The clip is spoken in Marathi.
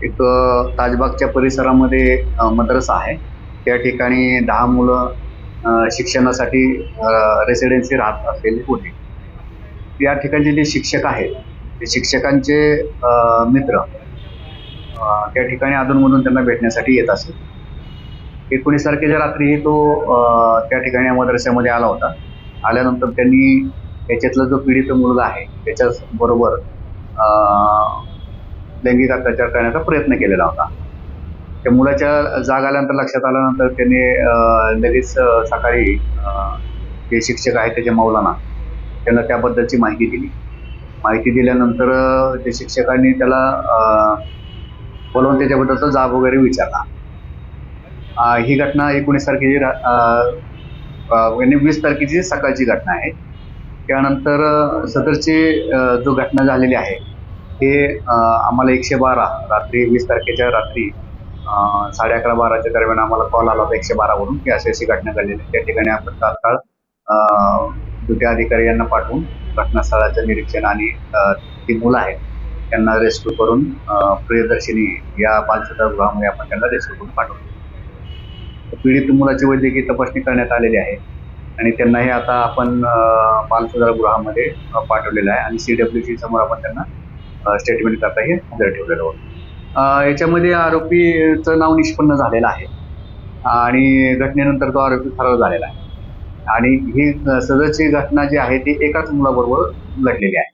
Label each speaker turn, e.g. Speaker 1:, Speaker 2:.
Speaker 1: एक ताजबागच्या परिसरामध्ये मद्रसा आहे. त्या ठिकाणी 10 मुलं शिक्षणासाठी रेसिडेन्सी राहत असलेली होती. या ठिकाणचे जे शिक्षक आहेत, ते शिक्षकांचे मित्र त्या ठिकाणी अधूनमधून त्यांना भेटण्यासाठी येत असे. 19 तारखेच्या रात्री तो त्या ठिकाणी मद्रस्यामध्ये आला होता. आल्यानंतर त्यांनी त्याच्यातला जो पीडित मुलगा आहे त्याच्याबरोबर लैंगिक अत्याचार करण्याचा प्रयत्न केलेला होता. त्या मुलाच्या जाग आल्यानंतर लक्षात आल्यानंतर त्यांनी लगेच सकाळी जे शिक्षक आहेत त्याच्या मौलाना त्यांना त्याबद्दलची माहिती दिली. माहिती दिल्यानंतर त्या शिक्षकांनी त्याला बोलवून त्याच्याबद्दलचा जाब वगैरे विचारला. ही घटना 19 तारखेची 20 तारखेची सकाळची घटना आहे. त्यानंतर सदरची जो घटना झालेली आहे हे आम्हाला 112 रात्री 20 तारखेच्या रात्री 11:30-12च्या दरम्यान आम्हाला कॉल आला होता 112 वरून की अशी घटना घडलेली आहे. त्या ठिकाणी आपण तात्काळ दुटे अधिकारी यांना पाठवून घटनास्थळाचं निरीक्षण आणि ती मुलं आहेत त्यांना रेस्क्यू करून प्रियदर्शिनी या बालसुधारगृहामध्ये आपण त्यांना रेस्क्यू करून पाठवलं. पीडित मुलाची वैद्यकीय तपासणी करण्यात आलेली आहे आणि त्यांनाही आता आपण बालसुधारगृहामध्ये पाठवलेलं आहे आणि CWC समोर आपण त्यांना स्टेटमेंट करता हे हजर ठेवलेलं होतं. याच्यामध्ये आरोपीचं नाव निष्पन्न झालेलं आहे आणि घटनेनंतर तो आरोपी फरार झालेला आहे आणि ही सदरची घटना जी आहे ती एकाच मुलाबरोबर घडलेली आहे.